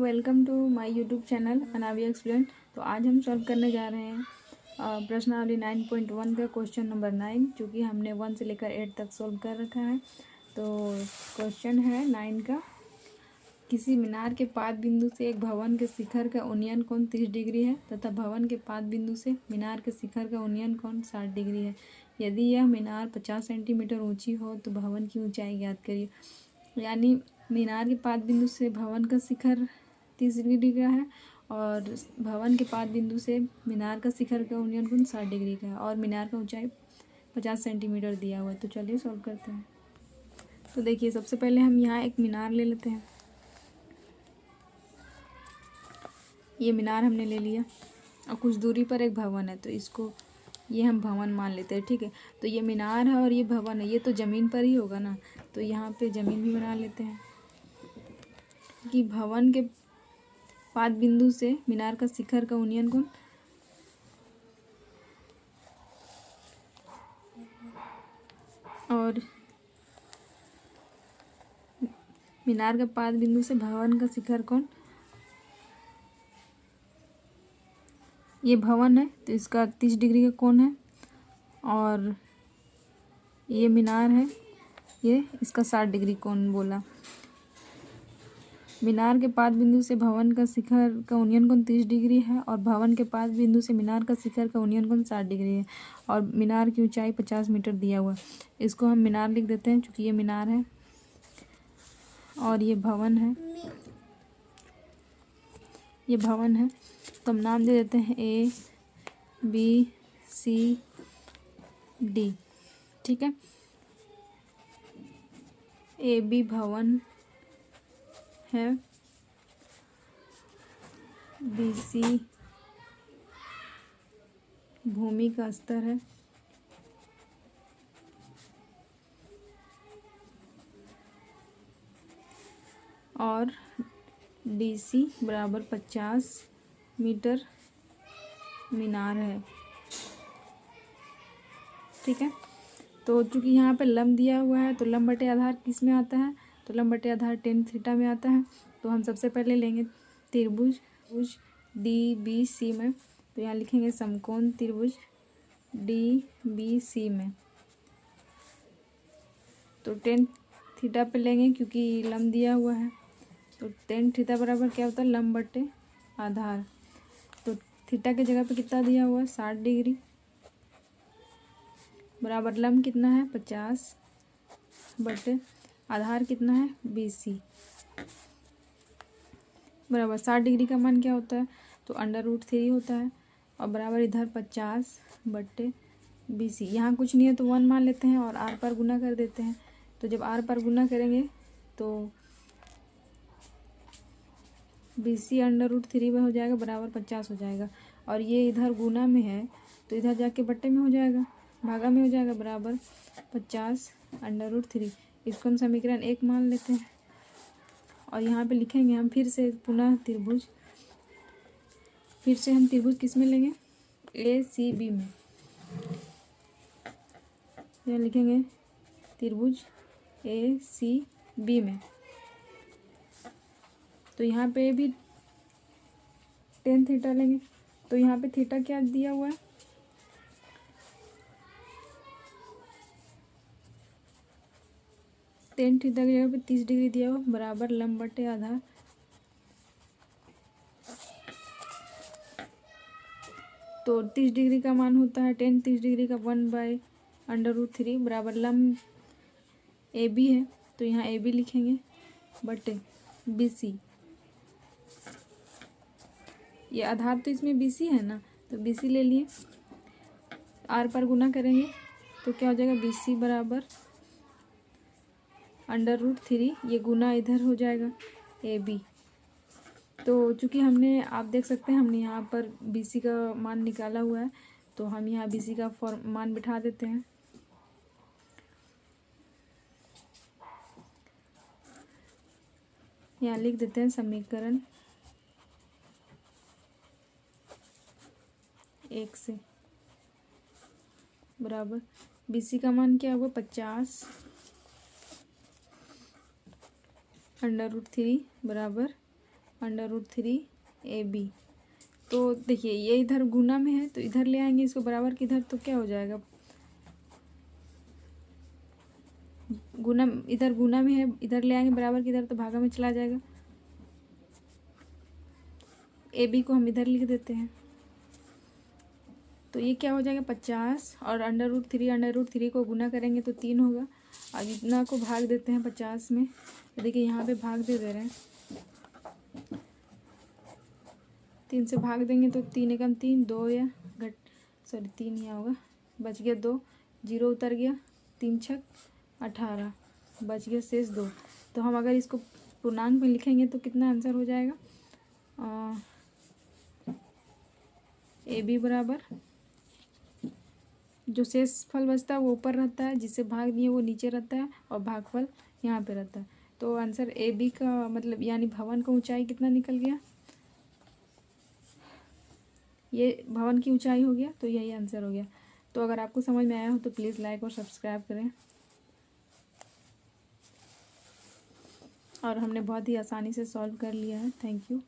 Welcome to my YouTube channel Anavi explain. तो आज हम सॉल्व करने जा रहे हैं प्रश्नावली 9.1 का क्वेश्चन नंबर 9, जो कि हमने 1 से लेकर 8 तक सॉल्व कर रखा है। तो क्वेश्चन है 9 का, किसी मीनार के पाद बिंदु से एक भवन के शिखर का उन्नयन कोण 30 डिग्री है तथा भवन के पाद बिंदु से मीनार के शिखर का उन्नयन कोण 60 डिग्री है। यदि यह मीनार 50 सेंटीमीटर ऊंची हो तो भवन की ऊंचाई ज्ञात करिए। यानी मीनार के पाद बिंदु से भवन का शिखर 30 डिग्री का है और भवन के पाद बिंदु से मीनार का शिखर का उन्नयन कोण 60 डिग्री का है और मीनार का ऊंचाई 50 सेंटीमीटर दिया हुआ है। तो चलिए सॉल्व करते हैं। तो देखिए, सबसे पहले हम यहाँ एक मीनार ले लेते हैं। ये मीनार हमने ले लिया और कुछ दूरी पर एक भवन है, तो इसको ये हम भवन मान लेते हैं। ठीक है, तो ये मीनार है और ये भवन है, ये तो ज़मीन पर ही होगा ना, तो यहाँ पे ज़मीन भी बना लेते हैं कि भवन के पाद बिंदु से मीनार का शिखर का उन्नयन कोण और मीनार का पाद बिंदु से भवन का शिखर कोण, ये भवन है तो इसका 30 डिग्री का कोण है और ये मीनार है, ये इसका 60 डिग्री कोण बोला। मीनार के पाद बिंदु से भवन का शिखर का उन्नयन कोण 30 डिग्री है और भवन के पाद बिंदु से मीनार का शिखर का उन्नयन कोण 60 डिग्री है और मीनार की ऊंचाई 50 मीटर दिया हुआ है। इसको हम मीनार लिख देते हैं, क्योंकि ये मीनार है और ये भवन है, ये भवन है। तो हम नाम दे देते हैं A B C D। ठीक है, AB भवन है, BC भूमि का स्तर है और DC बराबर 50 मीटर मीनार है। ठीक है, तो चूँकि यहाँ पे लंब दिया हुआ है तो लंब बटे आधार किस में आता है, तो लंब बटे आधार tan थीटा में आता है। तो हम सबसे पहले लेंगे त्रिभुज DBC में, तो यहाँ लिखेंगे समकोण त्रिभुज DBC में। तो tan थीटा पे लेंगे क्योंकि लंब दिया हुआ है, तो tan थीटा बराबर क्या होता है, लंब बटे आधार। तो थीटा की जगह पे कितना दिया हुआ है, 60 डिग्री बराबर लंब कितना है 50 बटे आधार कितना है BC बराबर 60 डिग्री का मान क्या होता है, तो √3 होता है और बराबर इधर 50 बटे BC। यहाँ कुछ नहीं है तो 1 मान लेते हैं और R पर गुना कर देते हैं। तो जब R पर गुना करेंगे तो BC √3 में हो जाएगा बराबर 50 हो जाएगा और ये इधर गुना में है तो इधर जाके बट्टे में हो जाएगा, भागा में हो जाएगा बराबर 50 √3। इसको हम समीकरण 1 मान लेते हैं और यहाँ पे लिखेंगे हम फिर से पुनः त्रिभुज, फिर से हम त्रिभुज किस में लेंगे, ACB में। यहाँ लिखेंगे त्रिभुज ACB में। तो यहाँ पे भी tan थीटा लेंगे, तो यहाँ पे थीटा क्या दिया हुआ है, tan थीटा की जगह पे 30 डिग्री दिया हुआ बराबर लंब बटे आधार। तो 30 डिग्री का मान होता है tan 30 डिग्री का 1/√3 बराबर लंब AB है, तो यहाँ AB लिखेंगे बटे BC। ये आधार तो इसमें BC है ना, तो BC ले लिए, R पर गुना करेंगे तो क्या हो जाएगा, BC बराबर √3, ये गुना इधर हो जाएगा AB। तो चूँकि हमने, आप देख सकते हैं हमने यहाँ पर BC का मान निकाला हुआ है, तो हम यहाँ BC का मान बिठा देते हैं। यहाँ लिख देते हैं समीकरण 1 से बराबर BC का मान क्या होगा, 50 √3 बराबर √3ab। तो देखिए ये इधर गुना में है तो इधर ले आएंगे इसको बराबर की इधर, तो क्या हो जाएगा, गुना, इधर गुना में है इधर ले आएंगे बराबर की इधर तो भागा में चला जाएगा। ए बी को हम इधर लिख देते हैं, तो ये क्या हो जाएगा 50, और √3 को गुना करेंगे तो 3 होगा। अब इतना को भाग देते हैं 50 में, तो देखिए यहाँ पे भाग दे रहे हैं, 3 से भाग देंगे तो 3 एकम 3, 2 या 3 ही होगा, बच गया 2, 0 उतर गया, 3 छक 18, बच गया शेष 2। तो हम अगर इसको पूर्णांक में लिखेंगे तो कितना आंसर हो जाएगा, ए बी बराबर जो शेष फल बचता है वो ऊपर रहता है, जिससे भाग दिए वो नीचे रहता है, और भागफल यहाँ पे रहता है। तो आंसर ए बी का मतलब यानी भवन का ऊंचाई कितना निकल गया, ये भवन की ऊंचाई हो गया, तो यही आंसर हो गया। तो अगर आपको समझ में आया हो तो प्लीज़ लाइक और सब्सक्राइब करें। और हमने बहुत ही आसानी से सॉल्व कर लिया है। Thank you.